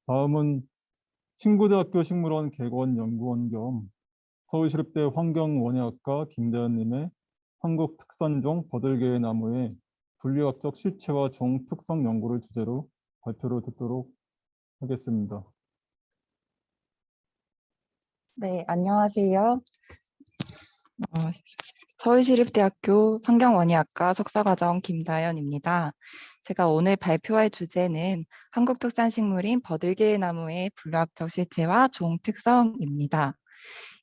다음은 친구대학교 식물원 개건 연구원 겸 서울시립대 환경원예학과 김대현님의 한국 특산종 버들개의 나무의 분류학적 실체와 종 특성 연구를 주제로 발표를 듣도록 하겠습니다. 네, 안녕하세요. 서울시립대학교 환경원예학과 석사과정 김다연입니다. 제가 오늘 발표할 주제는 한국특산식물인 버들개의 나무의 분류학적 실체와 종 특성입니다.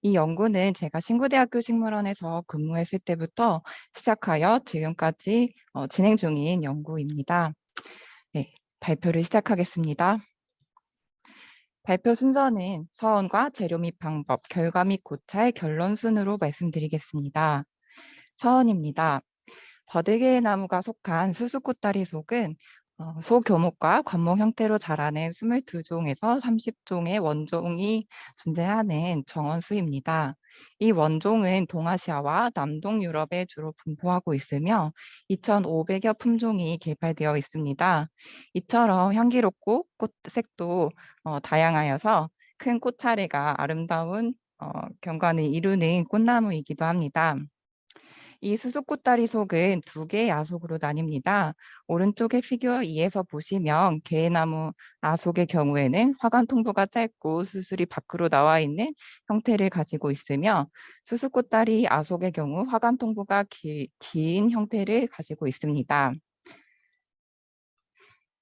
이 연구는 제가 신구대학교 식물원에서 근무했을 때부터 시작하여 지금까지 진행 중인 연구입니다. 네, 발표를 시작하겠습니다. 발표 순서는 서원과 재료 및 방법, 결과 및 고찰, 결론 순으로 말씀드리겠습니다. 서원입니다. 버들개의 나무가 속한 수수꽃다리 속은 소교목과 관목 형태로 자라는 22종에서 30종의 원종이 존재하는 정원수입니다. 이 원종은 동아시아와 남동 유럽에 주로 분포하고 있으며 2,500여 품종이 개발되어 있습니다. 이처럼 향기롭고 꽃색도 다양하여서 큰 꽃차례가 아름다운 경관을 이루는 꽃나무이기도 합니다. 이 수수꽃다리 속은 두 개의 아속으로 나뉩니다. 오른쪽의 피규어 2에서 보시면 개나무 아속의 경우에는 화관 통부가 짧고 수술이 밖으로 나와 있는 형태를 가지고 있으며 수수꽃다리 아속의 경우 화관 통부가 긴 형태를 가지고 있습니다.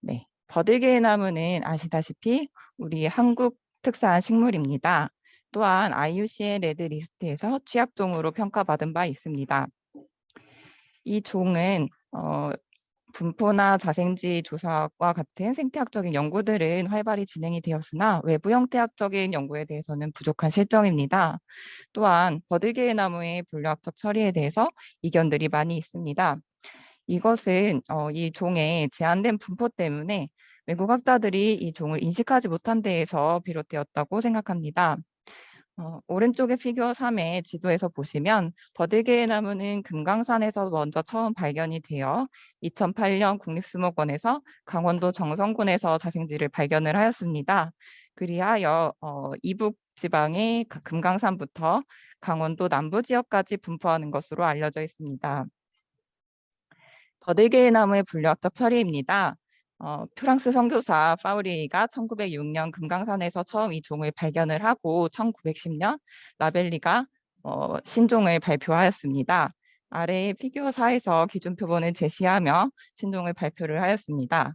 네, 버들개의 나무는 아시다시피 우리 한국 특산 식물입니다. 또한 IUCN 레드 리스트에서 취약종으로 평가받은 바 있습니다. 이 종은 분포나 자생지 조사와 같은 생태학적인 연구들은 활발히 진행이 되었으나 외부 형태학적인 연구에 대해서는 부족한 실정입니다. 또한 버들개의 나무의 분류학적 처리에 대해서 이견들이 많이 있습니다. 이것은 이 종의 제한된 분포 때문에 외국학자들이 이 종을 인식하지 못한 데에서 비롯되었다고 생각합니다. 오른쪽의 피규어 3의 지도에서 보시면 버들개의 나무는 금강산에서 먼저 처음 발견이 되어 2008년 국립수목원에서 강원도 정선군에서 자생지를 발견을 하였습니다. 그리하여 이북 지방의 금강산부터 강원도 남부 지역까지 분포하는 것으로 알려져 있습니다. 버들개의 나무의 분류학적 처리입니다. 프랑스 선교사 파우리가 1906년 금강산에서 처음 이 종을 발견을 하고 1910년 라벨리가 신종을 발표하였습니다. 아래의 피규어 4에서 기준 표본을 제시하며 신종을 발표를 하였습니다.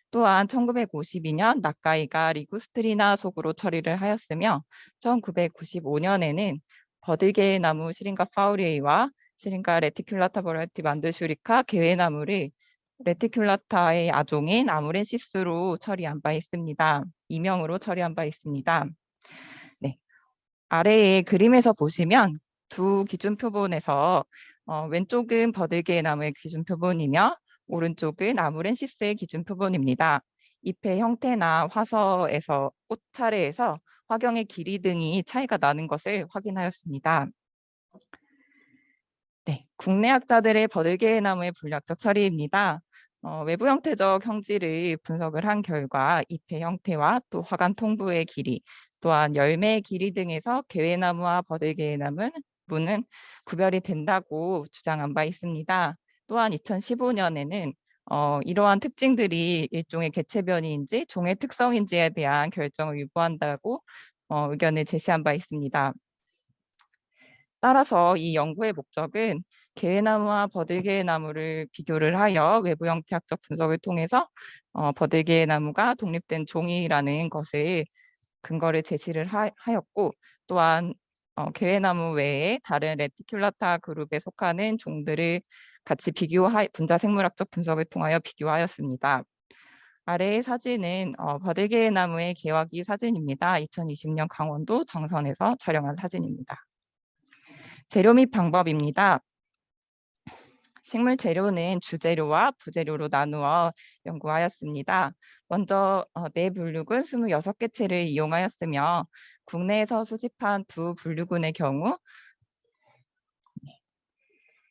또한 1952년 나카이가 리구스트리나 속으로 처리를 하였으며 1995년에는 버들개의 나무 시린가 파우리에이와 시린가 레티큘라타 버라이티 만드슈리카 개회나무를 레티큘라타의 아종인 아무렌시스로 처리한 바 있습니다. 이명으로 처리한 바 있습니다. 네, 아래의 그림에서 보시면 두 기준 표본에서 왼쪽은 버들개의 나무의 기준 표본이며 오른쪽은 아무렌시스의 기준 표본입니다. 잎의 형태나 화서에서 꽃 차례에서 화경의 길이 등이 차이가 나는 것을 확인하였습니다. 네, 국내 학자들의 버들개의 나무의 분류학적 처리입니다. 외부 형태적 형질을 분석을 한 결과 잎의 형태와 또 화관 통부의 길이, 또한 열매의 길이 등에서 개회나무와 버들개의 나무는 구별이 된다고 주장한 바 있습니다. 또한 2015년에는 이러한 특징들이 일종의 개체변이인지 종의 특성인지에 대한 결정을 유보한다고 의견을 제시한 바 있습니다. 따라서 이 연구의 목적은 개회나무와 버들개의 나무를 비교를 하여 외부 형태학적 분석을 통해서 버들개의 나무가 독립된 종이라는 것을 근거를 제시를 하였고 또한 개회나무 외에 다른 레티큘라타 그룹에 속하는 종들을 같이 분자 생물학적 분석을 통하여 비교하였습니다. 아래의 사진은 버들개의 나무의 개화기 사진입니다. 2020년 강원도 정선에서 촬영한 사진입니다. 재료 및 방법입니다. 식물 재료는 주재료와 부재료로 나누어 연구하였습니다. 먼저 내분류군 26개체를 이용하였으며 국내에서 수집한 두 분류군의 경우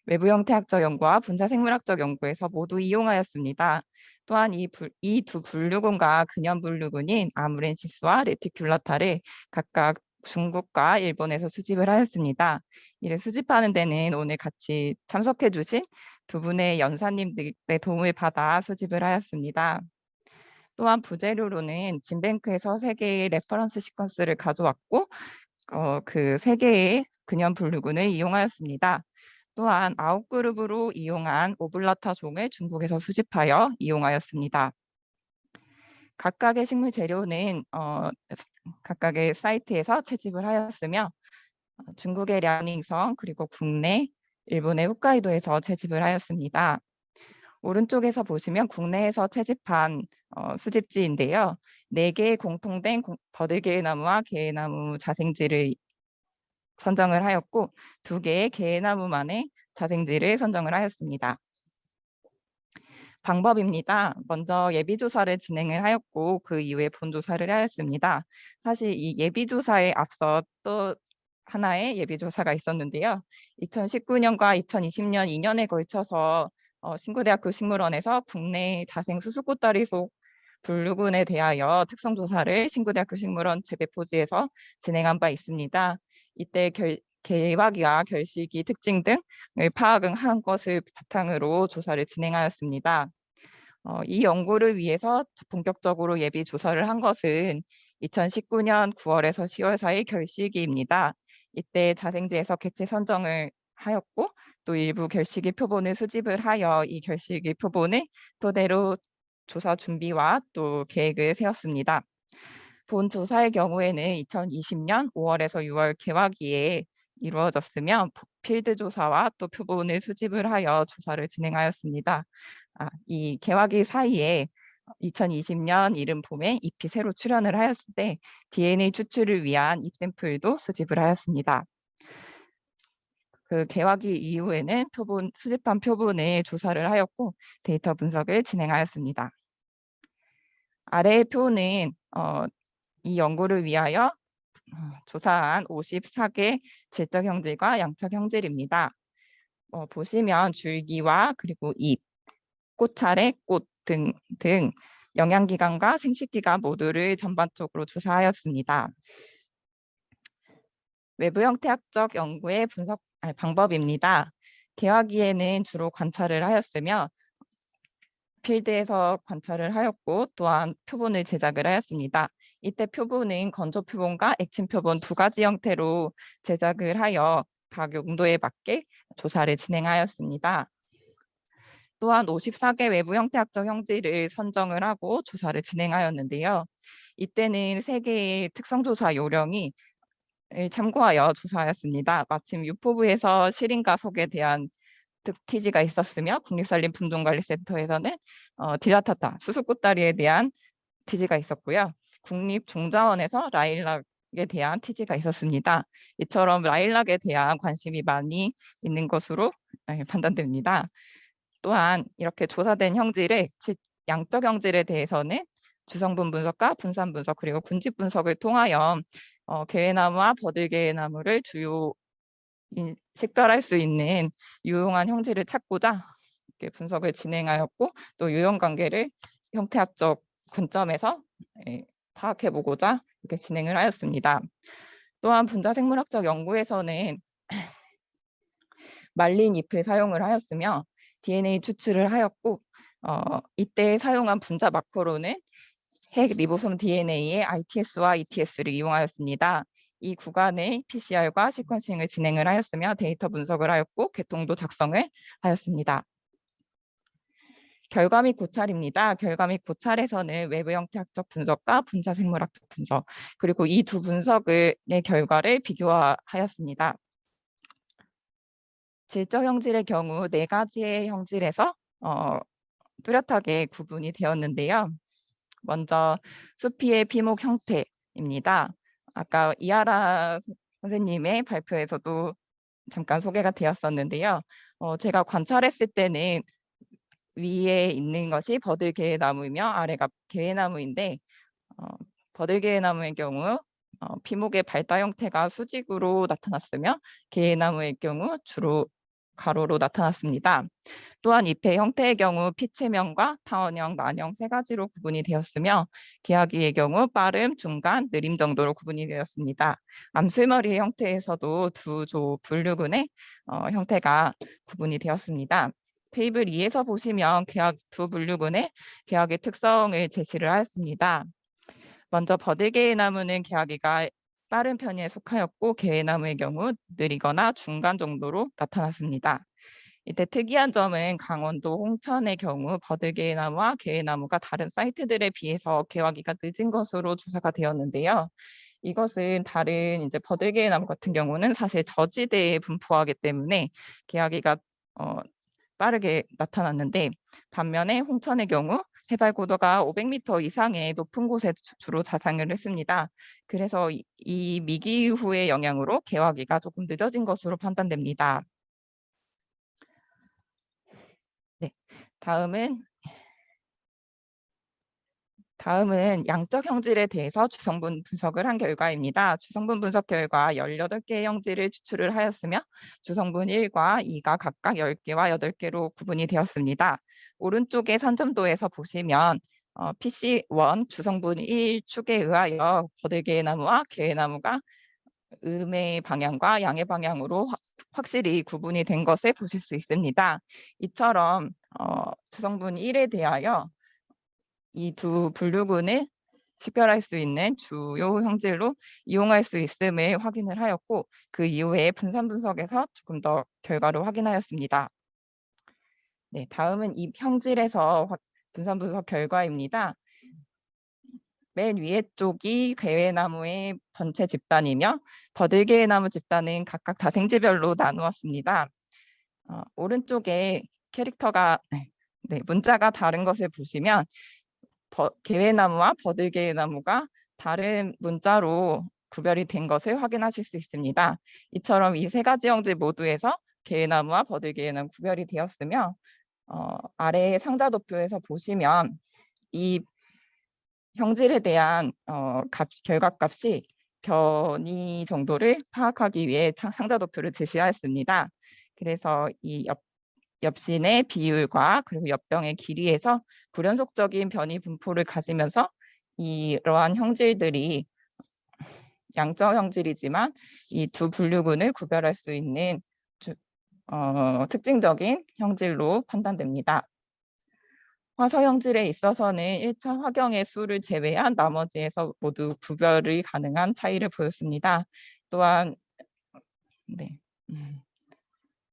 외부 형태학적 연구와 분자생물학적 연구에서 모두 이용하였습니다. 또한 이 두 분류군과 근연 분류군인 아무렌시스와 레티큘라타를 각각 중국과 일본에서 수집을 하였습니다. 이를 수집하는 데는 오늘 같이 참석해 주신 두 분의 연사님들의 도움을 받아 수집을 하였습니다. 또한 부재료로는 진뱅크에서 3개의 레퍼런스 시퀀스를 가져왔고 그 3개의 근연 분류군을 이용하였습니다. 또한 아웃그룹으로 이용한 오블라타 종을 중국에서 수집하여 이용하였습니다. 각각의 식물 재료는 각각의 사이트에서 채집을 하였으며 중국의 랴닝성 그리고 국내, 일본의 홋카이도에서 채집을 하였습니다. 오른쪽에서 보시면 국내에서 채집한 수집지인데요. 4개의 공통된 버들게나무와 게나무 자생지를 선정을 하였고 2개의 게나무만의 자생지를 선정을 하였습니다. 방법입니다. 먼저 예비조사를 진행을 하였고 그 이후에 본조사를 하였습니다. 사실 이 예비조사에 앞서 또 하나의 예비조사가 있었는데요. 2019년과 2020년 2년에 걸쳐서 신구대학교 식물원에서 국내 자생 수수꽃다리 속 분류군에 대하여 특성조사를 신구대학교 식물원 재배포지에서 진행한 바 있습니다. 이때 개화기와 결실기 특징 등을 파악한 것을 바탕으로 조사를 진행하였습니다. 이 연구를 위해서 본격적으로 예비 조사를 한 것은 2019년 9월에서 10월 사이 결실기입니다. 이때 자생지에서 객체 선정을 하였고 또 일부 결실기 표본을 수집을 하여 이 결실기 표본을 토대로 조사 준비와 또 계획을 세웠습니다. 본 조사의 경우에는 2020년 5월에서 6월 개화기에 이루어졌으며 필드 조사와 또 표본을 수집을 하여 조사를 진행하였습니다. 이 개화기 사이에 2020년 이른 봄에 잎이 새로 출현을 하였을 때 DNA 추출을 위한 잎 샘플도 수집을 하였습니다. 그 개화기 이후에는 수집한 표본을 조사를 하였고 데이터 분석을 진행하였습니다. 아래의 표는 이 연구를 위하여 조사한 54개 질적 형질과 양적 형질입니다. 보시면 줄기와 그리고 잎, 꽃차례, 꽃 등 영양기관과 생식기관 모두를 전반적으로 조사하였습니다. 외부 형태학적 연구의 분석 방법입니다. 개화기에는 주로 관찰을 하였으며 필드에서 관찰을 하였고 또한 표본을 제작을 하였습니다. 이때 표본은 건조 표본과 액침 표본 2가지 형태로 제작을 하여 각 용도에 맞게 조사를 진행하였습니다. 또한 54개 외부 형태학적 형질을 선정을 하고 조사를 진행하였는데요. 이때는 3개의 특성조사 요령이 참고하여 조사하였습니다. 마침 유포부에서 실인가 속에 대한 TG가 있었으며 국립산림품종관리센터에서는 디라타타 수수꽃다리에 대한 TG가 있었고요. 국립종자원에서 라일락에 대한 TG가 있었습니다. 이처럼 라일락에 대한 관심이 많이 있는 것으로 판단됩니다. 또한 이렇게 조사된 형질의 양적 형질에 대해서는 주성분 분석과 분산 분석 그리고 군집 분석을 통하여 게나무와 버들게나무를 주요 식별할 수 있는 유용한 형질을 찾고자 이렇게 분석을 진행하였고 또 유형 관계를 형태학적 관점에서 파악해보고자 이렇게 진행을 하였습니다. 또한 분자생물학적 연구에서는 말린 잎을 사용을 하였으며 DNA 추출을 하였고 이때 사용한 분자 마커로는 핵 리보솜 DNA의 ITS와 ETS를 이용하였습니다. 이 구간의 PCR과 시퀀싱을 진행을 하였으며 데이터 분석을 하였고 계통도 작성을 하였습니다. 결과 및 고찰입니다. 결과 및 고찰에서는 외부 형태학적 분석과 분자생물학적 분석 그리고 이 두 분석의 결과를 비교하였습니다. 질적 형질의 경우 4가지의 형질에서 뚜렷하게 구분이 되었는데요. 먼저 수피의 피목 형태입니다. 아까 이하라 선생님의 발표에서도 잠깐 소개가 되었었는데요. 제가 관찰했을 때는 위에 있는 것이 버들게나무이며 아래가 게나무인데 버들게나무의 경우 피목의 발달 형태가 수직으로 나타났으며 게나무의 경우 주로 가로로 나타났습니다. 또한 잎의 형태의 경우 피체명과 타원형, 난형 세 가지로 구분이 되었으며 개화기의 경우 빠름, 중간, 느림 정도로 구분이 되었습니다. 암술머리의 형태에서도 두 조 분류군의 형태가 구분이 되었습니다. 테이블 2에서 보시면 두 분류군의 개화기 특성을 제시를 하였습니다. 먼저 버들개의 나무는 개화기가 빠른 편에 속하였고 개회나무의 경우 느리거나 중간 정도로 나타났습니다. 이때 특이한 점은 강원도 홍천의 경우 버들개나무와 개나무가 다른 사이트들에 비해서 개화기가 늦은 것으로 조사가 되었는데요. 이것은 다른 이제 버들개나무 같은 경우는 사실 저지대에 분포하기 때문에 개화기가 빠르게 나타났는데 반면에 홍천의 경우 해발 고도가 500m 이상의 높은 곳에 주로 자생을 했습니다. 그래서 이 미기후의 영향으로 개화기가 조금 늦어진 것으로 판단됩니다. 네, 다음은 양적 형질에 대해서 주성분 분석을 한 결과입니다. 주성분 분석 결과 18개의 형질을 추출을 하였으며 주성분 1과 2가 각각 10개와 8개로 구분이 되었습니다. 오른쪽의 산점도에서 보시면 PC1 주성분 1축에 의하여 버들개나무와 개나무가 음의 방향과 양의 방향으로 확실히 구분이 된 것을 보실 수 있습니다. 이처럼 주성분 1에 대하여 이 두 분류군을 식별할 수 있는 주요 형질로 이용할 수 있음을 확인을 하였고 그 이후에 분산 분석에서 조금 더 결과를 확인하였습니다. 네, 다음은 이 형질에서 분산 분석 결과입니다. 맨 위에 쪽이 괴회나무의 전체 집단이며 버들개나무 집단은 각각 자생지별로 나누었습니다. 오른쪽에 캐릭터가 문자가 다른 것을 보시면 개회나무와 버들개나무가 다른 문자로 구별이 된 것을 확인하실 수 있습니다. 이처럼 이 세 가지 형질 모두에서 개회나무와 버들개나무 구별이 되었으며 아래 상자 도표에서 보시면 이 형질에 대한 결과값이 변이 정도를 파악하기 위해 상자 도표를 제시하였습니다. 그래서 이 엽신의 비율과 그리고 엽병의 길이에서 불연속적인 변이 분포를 가지면서 이러한 형질들이 양적 형질이지만 이 두 분류군을 구별할 수 있는 특징적인 형질로 판단됩니다. 화서 형질에 있어서는 1차 화경의 수를 제외한 나머지에서 모두 구별이 가능한 차이를 보였습니다. 또한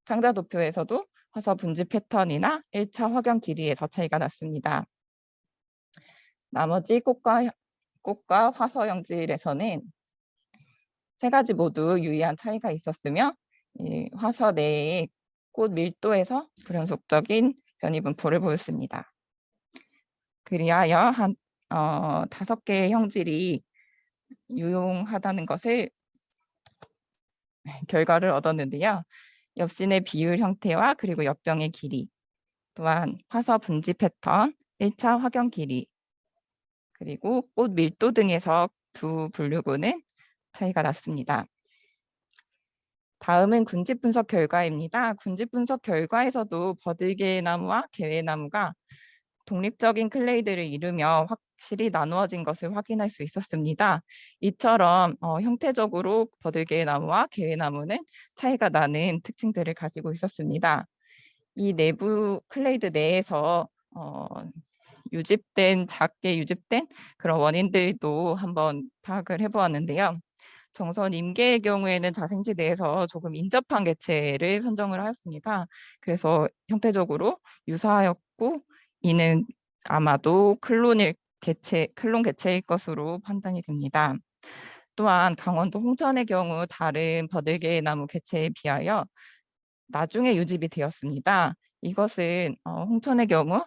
상자 도표에서도 화서 분지 패턴이나 1차 화경 길이에서 차이가 났습니다. 나머지 꽃과 화서 형질에서는 세 가지 모두 유의한 차이가 있었으며 이 화서 내의 꽃 밀도에서 불연속적인 변이 분포를 보였습니다. 그리하여 한 5개의 형질이 유용하다는 것을 결과를 얻었는데요. 엽신의 비율 형태와 그리고 엽병의 길이, 또한 화서 분지 패턴, 1차 화경 길이, 그리고 꽃 밀도 등에서 두 분류군은 차이가 났습니다. 다음은 군집 분석 결과입니다. 군집 분석 결과에서도 버들개나무와 개회나무가 독립적인 클레이드를 이루며 확실히 나누어진 것을 확인할 수 있었습니다. 이처럼 형태적으로 버들개나무와 개회나무는 차이가 나는 특징들을 가지고 있었습니다. 이 내부 클레이드 내에서 작게 유집된 그런 원인들도 한번 파악을 해보았는데요. 정선 임계의 경우에는 자생지 내에서 조금 인접한 개체를 선정을 하였습니다. 그래서 형태적으로 유사하였고 이는 아마도 클론 개체일 것으로 판단이 됩니다. 또한 강원도 홍천의 경우 다른 버들개나무 개체에 비하여 나중에 유집이 되었습니다. 이것은 홍천의 경우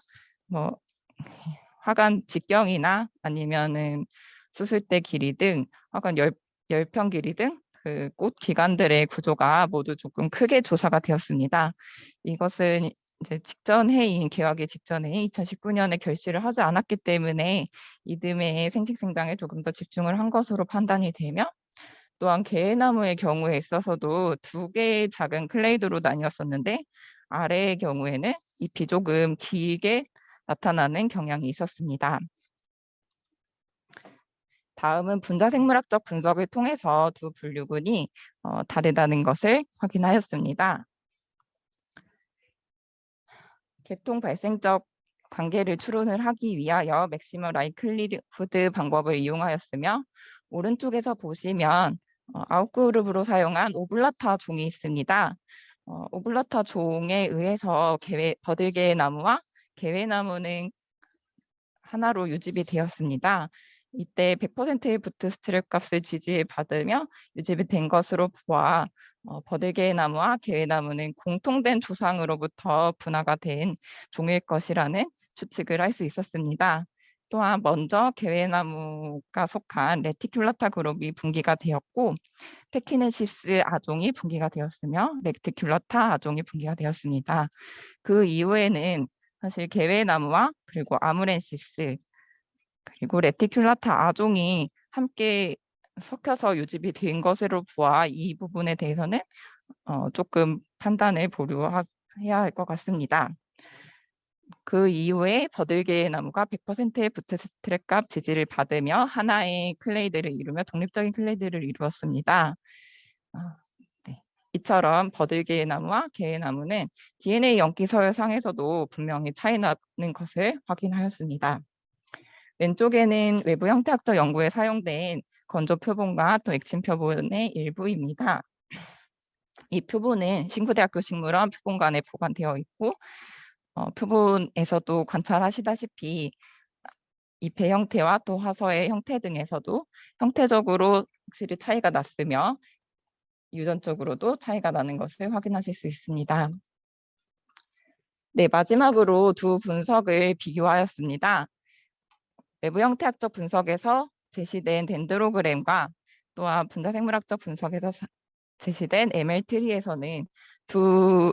화관 직경이나 아니면은 수술대 길이 등 화관 열평 길이 등 그 꽃 기관들의 구조가 모두 조금 크게 조사가 되었습니다. 이것은 이제 직전 해인 개화기 직전 해인 2019년에 결실을 하지 않았기 때문에 이듬해 생식생장에 조금 더 집중을 한 것으로 판단이 되며 또한 개나무의 경우에 있어서도 두 개의 작은 클레이드로 나뉘었었는데 아래의 경우에는 잎이 조금 길게 나타나는 경향이 있었습니다. 다음은 분자생물학적 분석을 통해서 두 분류군이 다르다는 것을 확인하였습니다. 계통 발생적 관계를 추론을 하기 위하여 맥시멈 라이클리후드 방법을 이용하였으며 오른쪽에서 보시면 아웃그룹으로 사용한 오블라타 종이 있습니다. 오블라타 종에 의해서 버들개나무와 개회나무는 하나로 유집이 되었습니다. 이때 100%의 부트스트랩 값을 지지받으며 유집이 된 것으로 보아 버들개나무와 개회나무는 공통된 조상으로부터 분화가 된 종일 것이라는 추측을 할 수 있었습니다. 또한 먼저 개회나무가 속한 레티큘라타 그룹이 분기가 되었고 페키네시스 아종이 분기가 되었으며 레티큘라타 아종이 분기가 되었습니다. 그 이후에는 사실 개회나무와 그리고 아무렌시스 그리고 레티큘라타 아종이 함께 섞여서 유집이 된 것으로 보아 이 부분에 대해서는 조금 판단을 보류해야 할 것 같습니다. 그 이후에 버들개 나무가 100%의 부트스트랩 값 지지를 받으며 하나의 클레이드를 이루며 독립적인 클레이드를 이루었습니다. 네. 이처럼 버들개 나무와 개의 나무는 DNA 연기 서열상에서도 분명히 차이 나는 것을 확인하였습니다. 왼쪽에는 외부 형태학적 연구에 사용된 건조 표본과 또 액침 표본의 일부입니다. 이 표본은 신구대학교 식물원 표본관에 보관되어 있고 표본에서도 관찰하시다시피 잎의 형태와 또 화서의 형태 등에서도 형태적으로 확실히 차이가 났으며 유전적으로도 차이가 나는 것을 확인하실 수 있습니다. 네, 마지막으로 두 분석을 비교하였습니다. 외부 형태학적 분석에서 제시된 덴드로그램과 또한 분자생물학적 분석에서 제시된 ML트리에서는 두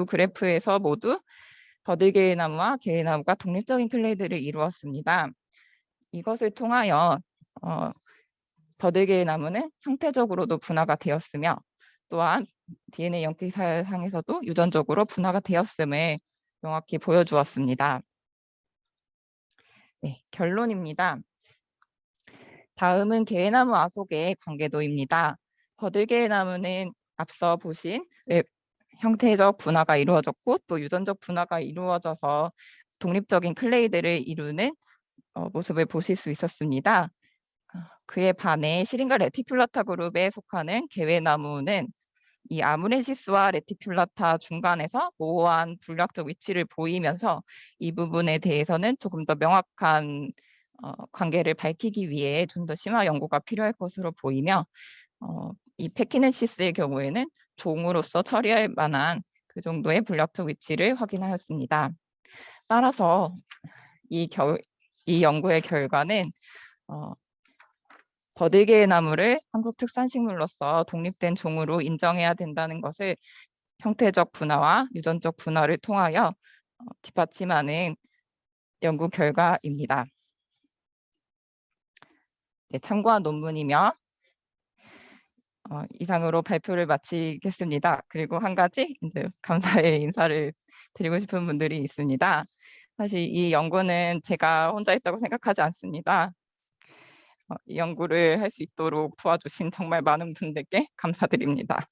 그래프에서 모두 버들개의 나무와 개의 나무가 독립적인 클레이드를 이루었습니다. 이것을 통하여 버들개의 나무는 형태적으로도 분화가 되었으며 또한 DNA 연기 사상에서도 유전적으로 분화가 되었음을 명확히 보여주었습니다. 네, 결론입니다. 다음은 개나무 아속의 관계도입니다. 버들개의 나무는 앞서 보신 형태적 분화가 이루어졌고 또 유전적 분화가 이루어져서 독립적인 클레이드를 이루는 모습을 보실 수 있었습니다. 그에 반해 시린과 레티큘라타 그룹에 속하는 개회나무는 이 아무렌시스와 레티큘라타 중간에서 모호한 불략적 위치를 보이면서 이 부분에 대해서는 조금 더 명확한 관계를 밝히기 위해 좀 더 심화 연구가 필요할 것으로 보이며 이 페키네시스의 경우에는 종으로서 처리할 만한 그 정도의 불략적 위치를 확인하였습니다. 따라서 이 연구의 결과는 버들개의 나무를 한국 특산식물로서 독립된 종으로 인정해야 된다는 것을 형태적 분화와 유전적 분화를 통하여 뒷받침하는 연구 결과입니다. 네, 참고한 논문이며 이상으로 발표를 마치겠습니다. 그리고 한 가지 이제 감사의 인사를 드리고 싶은 분들이 있습니다. 사실 이 연구는 제가 혼자 했다고 생각하지 않습니다. 이 연구를 할 수 있도록 도와주신 정말 많은 분들께 감사드립니다.